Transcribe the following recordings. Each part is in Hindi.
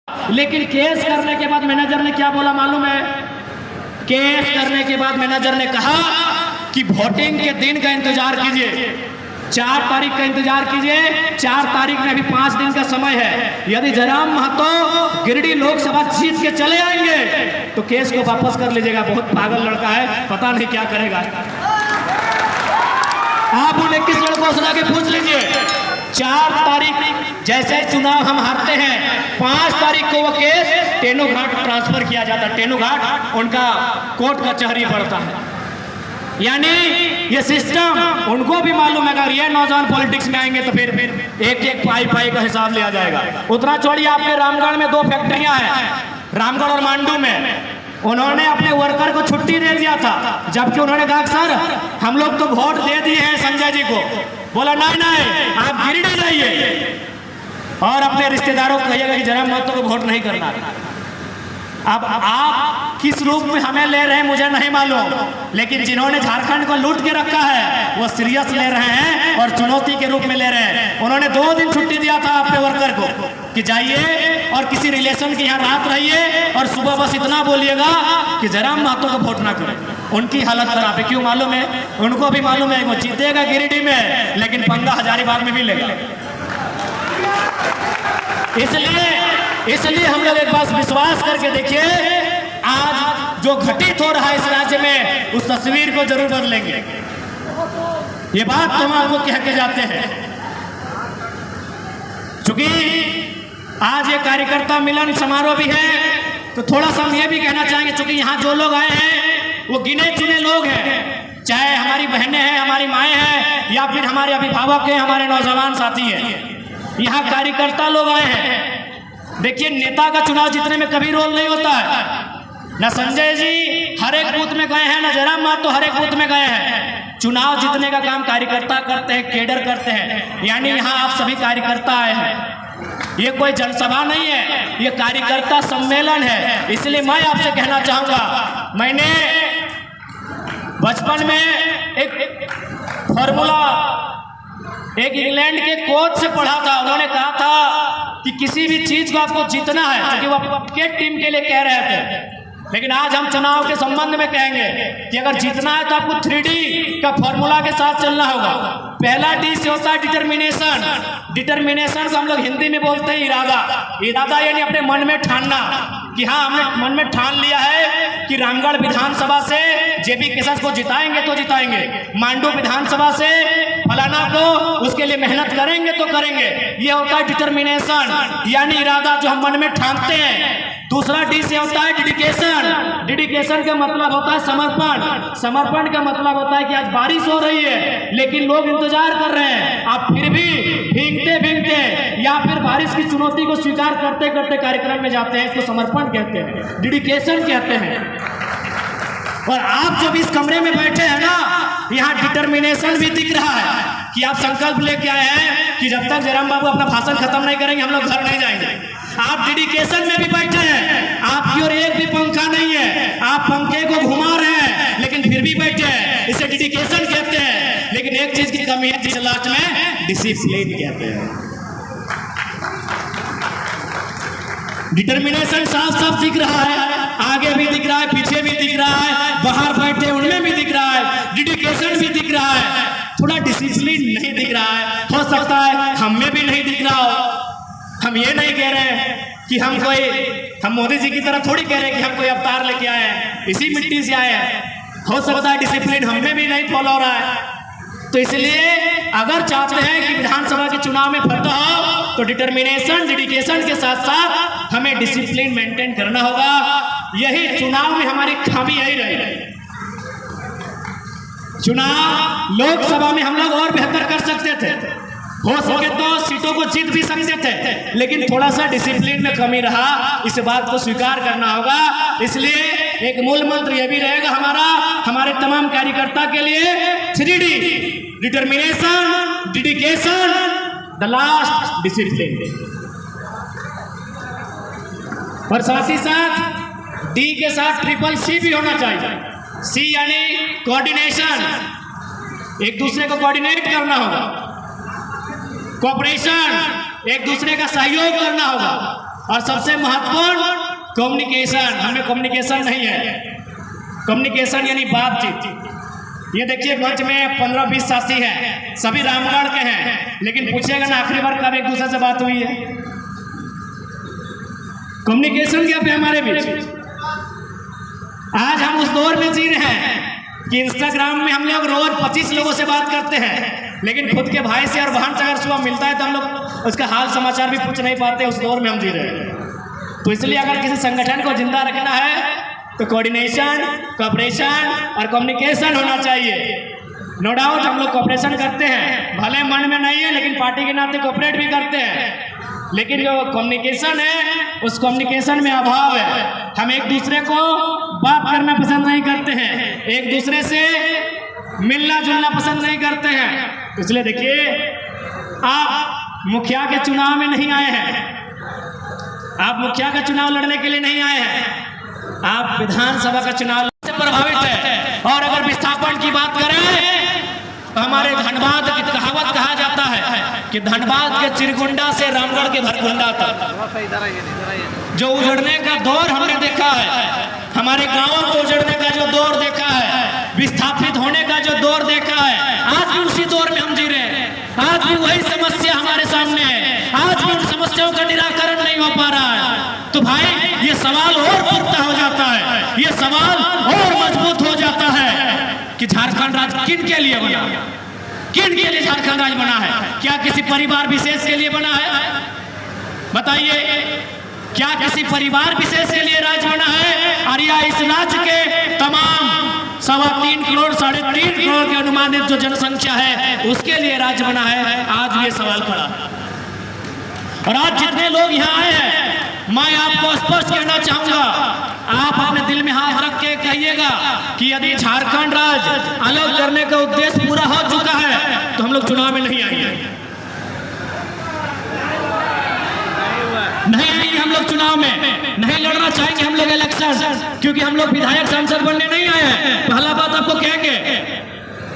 लेकिन केस करने के बाद मैनेजर ने क्या बोला मालूम है? केस करने के बाद मैनेजर ने कहा कि वोटिंग के दिन का इंतजार कीजिए, 4 तारीख का इंतजार कीजिए। 4 तारीख में अभी 5 दिन का समय है। यदि जयराम महतो गिरिडीह लोकसभा जीत के चले आएंगे तो केस को वापस कर लीजिएगा। बहुत पागल लड़का है, पता नहीं क्या करेगा। आप उन 21 लड़कों से आके पूछ लीजिए। 4 तारीख जैसे चुनाव हम हारते हैं, 5 तारीख को वो केस टेनो घाट ट्रांसफर किया जाता है। टेनो घाट उनका कोर्ट कचहरी पड़ता है। यानी ये सिस्टम उनको भी मालूम है। अगर ये नौजवान पॉलिटिक्स में आएंगे तो फिर एक पाई का हिसाब लिया जाएगा। उतना छोड़िए, आपके रामगढ़ में 2 फैक्ट्रियां हैं, रामगढ़ और मांडू में। उन्होंने अपने वर्कर को छुट्टी दे दिया था, जबकि उन्होंने कहा सर हम लोग तो वोट दे दिए हैं संजय जी को। बोला नहीं, आप गिरिडीह जाइए और अपने रिश्तेदारों को कहिएगा कि जयराम महतो को वोट नहीं करना। अब आप किस रूप में हमें ले रहे हैं मुझे नहीं मालूम, लेकिन जिन्होंने झारखंड को लूट के रखा है वो सीरियस ले रहे हैं और चुनौती के रूप में ले रहे हैं। उन्होंने 2 दिन छुट्टी दिया था अपने वर्कर को कि जाइए और किसी रिलेशन के यहाँ रात रहिए और सुबह बस इतना बोलिएगा कि जयराम महतो को वोट ना करें। उनकी हालत खराब है। क्यों मालूम है? उनको भी मालूम है वो जीतेगा गिरिडीह में, लेकिन पंगा हजारीबाग में भी लेगा। इसलिए हम लोग एक बात विश्वास करके देखिए, आज जो घटित हो रहा है इस राज्य में, उस तस्वीर को जरूर बदलेंगे। ये बात तो हम आपको कह के जाते हैं। चूंकि आज ये कार्यकर्ता मिलन समारोह भी है, तो थोड़ा सा हम ये भी कहना चाहेंगे, चूंकि यहाँ जो लोग आए हैं वो गिने चुने लोग हैं, चाहे हमारी बहनें हैं, हमारी माएँ हैं, या फिर हमारे अभिभावक हैं, हमारे नौजवान साथी हैं। यहाँ कार्यकर्ता लोग आए हैं। देखिए, नेता का चुनाव जीतने में कभी रोल नहीं होता है। ना संजय जी हर एक बूथ में गए हैं, ना जयराम महतो हर एक बूथ में गए हैं। चुनाव जीतने का काम कार्यकर्ता करते हैं, केडर करते हैं। यानी यहाँ आप सभी कार्यकर्ता आए हैं। ये कोई जनसभा नहीं है, ये कार्यकर्ता सम्मेलन है। इसलिए मैं आपसे कहना चाहूँगा, मैंने बचपन में एक फॉर्मूला एक इंग्लैंड के कोच से पढ़ा था। उन्होंने कहा था कि किसी भी चीज को आपको जीतना है, क्योंकि वो क्रिकेट टीम के लिए कह रहे थे। लेकिन आज हम चुनाव के संबंध में कहेंगे कि अगर जीतना है तो आपको 3D का फॉर्मूला के साथ चलना होगा। पहला D से होता है डिटर्मिनेशन। डिटर्मिनेशन को हम लोग हिंदी में बोलते हैं इरादा। इरादा यानी अपने मन में ठानना कि हाँ, हमने मन में ठान लिया है कि रामगढ़ विधानसभा से JB किशन को जिताएंगे तो जिताएंगे, मांडू विधानसभा से फलाना को उसके लिए मेहनत करेंगे तो करेंगे। ये होता है डिटर्मिनेशन, यानी इरादा जो हम मन में ठानते हैं। दूसरा D से होता है डेडिकेशन। डेडिकेशन का मतलब होता है समर्पण। समर्पण का मतलब होता है कि आज बारिश हो रही है लेकिन लोग इंतजार कर रहे हैं, आप फिर भी भीगते भीगते या फिर बारिश की चुनौती को स्वीकार करते करते कार्यक्रम में जाते हैं। इसको समर्पण कहते हैं, डेडिकेशन कहते हैं। और आप जब इस कमरे में बैठे हैं ना, यहाँ डिटर्मिनेशन भी दिख रहा है कि आप संकल्प लेके आए हैं कि जब तक जयराम बाबू अपना भाषण खत्म नहीं करेंगे हम लोग घर नहीं जाएंगे। आप डेडिकेशन में भी बैठे हैं, आपकी और एक भी पंखा नहीं है, आप पंखे को घुमा रहे हैं लेकिन फिर भी बैठे हैं। इसे डेडिकेशन कहते हैं। लेकिन एक चीज की कमी है जिसे लास्ट में डिसिप्लिन कहते हैं। डिटर्मिनेशन साफ साफ दिख रहा है, आगे भी दिख रहा है, पीछे भी दिख रहा है, बाहर बैठे उनमें भी दिख रहा है, डेडिकेशन भी दिख रहा है। थोड़ा डिसिप्लिन नहीं दिख रहा है। हो सकता है हम में भी नहीं दिख रहा हो। हम ये नहीं कह रहे कि हम मोदी जी की तरह थोड़ी कह रहे हैं कि हम कोई अवतार लेके आए हैं, इसी मिट्टी से आए हैं। हो सकता है डिसिप्लिन हम में भी नहीं फॉलो हो रहा है। तो इसलिए अगर चाहते हैं कि विधानसभा के चुनाव में फतह हो तो डिटर्मिनेशन, डेडिकेशन के साथ साथ हमें डिसिप्लिन मेंटेन करना होगा। यही चुनाव में हमारी खामी यही रही। चुनाव लोकसभा में हम लोग और बेहतर कर सकते थे, हो सके तो सीटों को जीत भी सकते थे, लेकिन थोड़ा सा डिसिप्लिन में कमी रहा। इस बात को स्वीकार करना होगा। इसलिए एक मूल मंत्र यह भी रहेगा हमारे तमाम कार्यकर्ता के लिए, 3D determination, dedication, the last discipline. और साथ ही साथ D के साथ CCC भी होना चाहिए। C यानी कोऑर्डिनेशन, एक दूसरे को कोऑर्डिनेट करना होगा। कोऑपरेशन, एक दूसरे का सहयोग करना होगा। और सबसे महत्वपूर्ण कम्युनिकेशन। हमें कम्युनिकेशन नहीं है। कम्युनिकेशन यानी बातचीत। ये देखिए मंच में 15-20 साथी हैं, सभी रामगढ़ के हैं, लेकिन पूछेगा ना आखिरी बार कब एक दूसरे से बात हुई है? कम्युनिकेशन क्या पे हमारे बीच? आज हम उस दौर में जी रहे हैं कि इंस्टाग्राम में हम लोग रोज 25 लोगों से बात करते हैं, लेकिन खुद के भाई से और बहन से अगर सुबह मिलता है तो हम लोग उसका हाल समाचार भी पूछ नहीं पाते। उस दौर में हम जी रहे हैं। तो इसलिए अगर किसी संगठन को जिंदा रखना है तो कोऑर्डिनेशन, कोऑपरेशन और कम्युनिकेशन होना चाहिए। नो डाउट हम लोग कोऑपरेशन करते हैं, भले मन में नहीं है, लेकिन पार्टी के नाते कोऑपरेट भी करते हैं। लेकिन जो कम्युनिकेशन है उस कम्युनिकेशन में अभाव है। हम एक दूसरे को बात करना पसंद नहीं करते हैं, एक दूसरे से मिलना जुलना पसंद नहीं करते हैं। इसलिए देखिए, आप मुखिया के चुनाव में नहीं आए हैं, आप मुखिया का चुनाव लड़ने के लिए नहीं आए हैं, आप विधानसभा का चुनाव से प्रभावित है। और अगर विस्थापन की बात करें तो हमारे धनबाद की कहावत कहा जाता है कि धनबाद के चिरकुंडा से रामगढ़ के भरकुंडा तक जो उजड़ने का दौर हमने देखा है, हमारे गांवों को उजड़ने का जो दौर देखा है, विस्थापित होने का जो दौर देखा है, आज भी उसी दौर में हम जी रहे हैं। आज भी वही समस्या हमारे सामने है, आज भी उन समस्याओं का निराकरण नहीं हो पा रहा है। तो भाई ये सवाल और पुख्ता हो जाता है, ये सवाल और मजबूत हो जाता है कि झारखंड राज्य किन के लिए बना, किन के लिए झारखंड राज्य बना है? क्या किसी परिवार विशेष के लिए बना है? बताइए, क्या किसी परिवार विशेष के लिए राज्य बना है? और या इस राज्य के तमाम 3.25 करोड़ 3.5 करोड़ की अनुमानित जो जनसंख्या है उसके लिए राज्य बना है? आज ये सवाल खड़ा है। और आज जितने लोग यहाँ आए हैं, मैं आपको स्पष्ट कहना चाहूंगा, आप अपने दिल में हाथ रख के कहिएगा कि यदि झारखंड राज्य अलग करने का उद्देश्य पूरा हो चुका है तो हम लोग चुनाव में नहीं आएंगे, नहीं आएंगे हम लोग चुनाव में, नहीं लड़ना चाहेंगे हम लोग इलेक्शन, क्योंकि हम लोग विधायक सांसद बनने नहीं आए हैं। पहला बात आपको कहेंगे,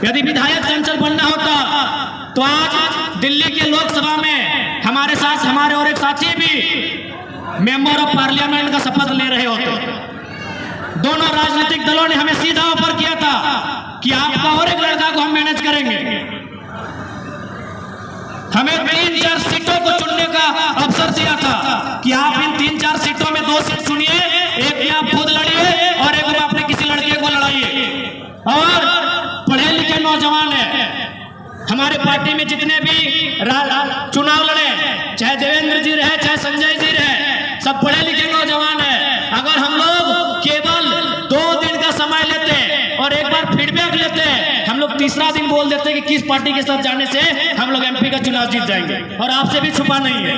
यदि विधायक सांसद बनना होता तो आज दिल्ली के लोकसभा में हमारे साथ हमारे और एक साथी भी मेंबर ऑफ पार्लियामेंट का शपथ ले रहे होते। दोनों राजनीतिक दलों ने हमें सीधा ऑफर किया था कि आपका और एक लड़का को हम मैनेज करेंगे। हमें 3-4 सीटों को चुनने का अवसर दिया था कि आप इन 3-4 सीटों में 2 सीट चुनिए, एक में आप खुद लड़िए और एक में अपने किसी लड़के को लड़ाइए। और पढ़े लिखे नौजवान है, हमारे पार्टी में जितने भी चुनाव लड़े, चाहे देवेंद्र जी रहे चाहे संजय जी रहे, सब पढ़े लिखे नौजवान है। अगर हम लोग केवल 2 दिन का समय लेते और एक बार फीडबैक लेते, हम लोग तीसरा दिन बोल देते कि किस पार्टी के साथ जाने से हम लोग एमपी का चुनाव जीत जाएंगे। और आपसे भी छुपा नहीं है,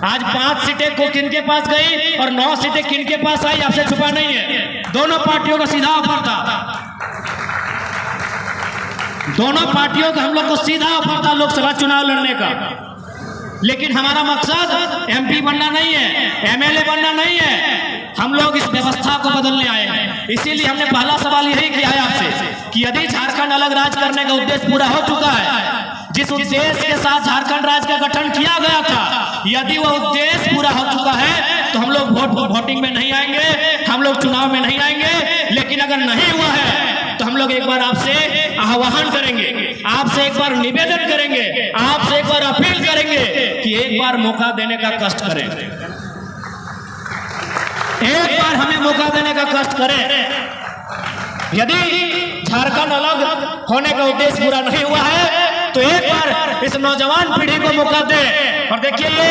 आज 5 सीटें को किन के पास गई और 9 सीटें किन के पास आई, आपसे छुपा नहीं है। दोनों पार्टियों का सीधा ऑफर था, दोनों पार्टियों का हम लोग को सीधा ऑफर था लोकसभा चुनाव लड़ने का। लेकिन हमारा मकसद एमपी बनना नहीं है, एमएलए बनना नहीं है, हम लोग इस व्यवस्था को बदलने आए हैं। इसीलिए हमने पहला सवाल यही किया है आपसे कि यदि झारखंड अलग राज्य करने का उद्देश्य पूरा हो चुका है, जिस उद्देश्य के साथ झारखंड राज्य का गठन किया गया था, यदि वह उद्देश्य पूरा हो चुका है तो हम लोग वोटिंग में नहीं आएंगे, हम लोग चुनाव में नहीं आएंगे। लेकिन अगर नहीं हुआ है तो हम लोग एक बार आपसे आह्वान करेंगे, आपसे एक बार निवेदन करेंगे, आपसे एक बार अपील करेंगे कि एक बार मौका देने का कष्ट करें, एक बार हमें मौका देने का कष्ट करें। यदि झारखंड अलग होने का उद्देश्य पूरा नहीं हुआ है तो एक बार इस नौजवान पीढ़ी को मौका दें। और देखिए, ये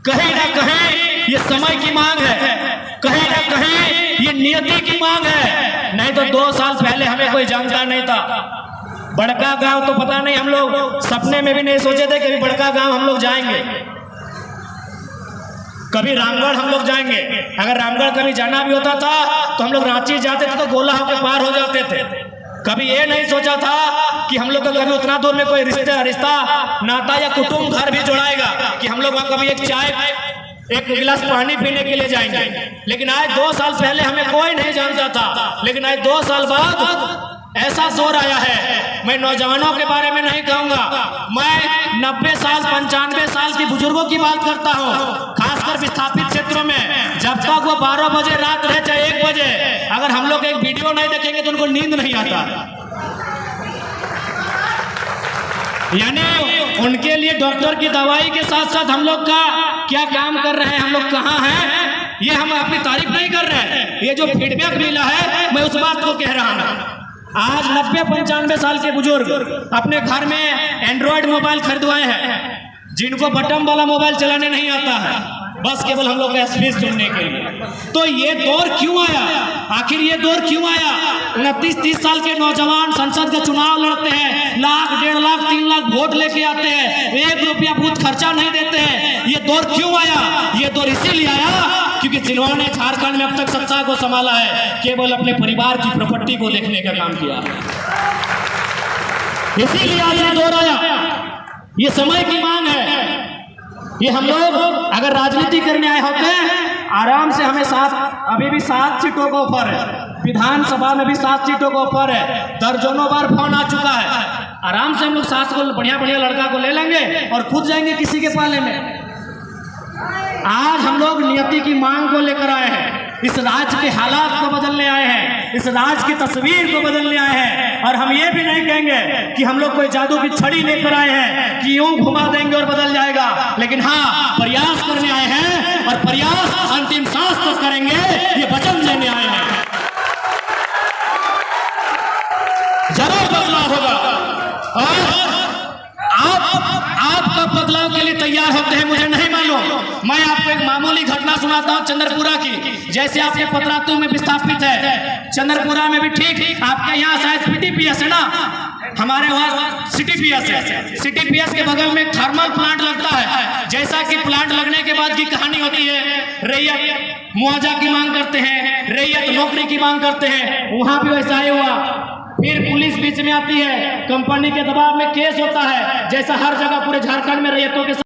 कहीं ना कहीं ये समय की मांग है, कहीं ना कहीं ये नियति की मांग है। नहीं तो 2 साल पहले हमें कोई जानता नहीं था। बड़का गांव तो पता नहीं, हम लोग सपने में भी नहीं सोचे थे कि बड़का गांव हम लोग जाएंगे, कभी रामगढ़ हम लोग जाएंगे। अगर रामगढ़ कभी जाना भी होता था तो हम लोग रांची जाते थे तो गोला होकर पार हो जाते थे। कभी ये नहीं सोचा था कि हम लोग का कभी उतना दूर में कोई रिश्ता नाता या कुटुंब घर भी जुड़ाएगा कि हम लोग वहां कभी एक चाय एक गिलास पानी पीने के लिए जाएंगे। लेकिन आज 2 साल पहले हमें कोई नहीं जानता था, लेकिन आज 2 साल बाद ऐसा जोर आया है। मैं नौजवानों के बारे में नहीं कहूंगा, मैं 90 साल 95 साल के बुजुर्गों की बात करता हूँ, खासकर विस्थापित क्षेत्रों में। जब तक वो 12 बजे रात रहे चाहे 1 बजे, अगर हम लोग एक वीडियो नहीं देखेंगे तो उनको नींद नहीं आता। यानी उनके लिए डॉक्टर की दवाई के साथ साथ हम लोग का क्या काम कर रहे हैं, हम लोग कहाँ हैं, ये हम अपनी तारीफ नहीं कर रहे हैं। ये जो फीडबैक मिला है मैं उस बात को कह रहा हूँ। आज 90-95 साल के बुजुर्ग अपने घर में एंड्रॉयड मोबाइल खरीदवाए हैं, जिनको बटन वाला मोबाइल चलाने नहीं आता है, बस केवल हम लोग का स्पेस सुनने के लिए। तो ये दौर क्यों आया, आखिर ये दौर क्यों आया? 29-30 साल के नौजवान संसद का चुनाव लड़ते हैं, लाख 1.5 लाख 3 लाख वोट लेके आते हैं, 1 रुपया बूथ खर्चा नहीं देते हैं। ये दौर क्यों आया? ये दौर इसीलिए आया क्योंकि जिन्होंने झारखंड में अब तक सत्ता को संभाला है, केवल अपने परिवार की प्रॉपर्टी को देखने का काम किया। इसीलिए आज ये दौर आया। ये समय की मांग है। ये हम लोग अगर राजनीति करने आए होते हैं, आराम से हमें अभी भी 7 सीटों को ऑफर है, विधानसभा में भी 7 सीटों को ऑफर है, दर्जनों बार फोन आ चुका है। आराम से हम लोग 7 को बढ़िया बढ़िया लड़का को ले लेंगे और खुद जाएंगे किसी के पाले में। आज हम लोग नियति की मांग को लेकर आए हैं, इस राज्य के हालात को बदलने आए हैं, इस राज्य की तस्वीर को बदलने आए हैं। और हम ये भी नहीं कहेंगे कि हम लोग कोई जादू की छड़ी लेकर आए हैं कि यूं घुमा देंगे और बदल जाएगा, लेकिन हाँ प्रयास करने आए हैं और प्रयास अंतिम सांस तक करेंगे, ये वचन देने आए हैं। जरूर बदलाव होगा और आप कब बदलाव के लिए तैयार होते हैं मुझे नहीं मालूम। मैं आपको एक मामूली घटना सुनाता हूँ चंद्रपुरा की। जैसे आपके पतरातू में विस्थापित है, चंद्रपुरा में भी ठीक आपके यहाँ शायद PTPS है ना, हमारे वहाँ CTPS है। CTPS के बगल में थर्मल प्लांट लगता है। जैसा कि प्लांट लगने के बाद की कहानी होती है, रैयत मुआवजा की मांग करते हैं, रैयत नौकरी की मांग करते हैं, वहाँ भी वैसा ही हुआ। फिर पुलिस बीच में आती है, कंपनी के दबाव में केस होता है, जैसा हर जगह पूरे झारखंड में रैयतों के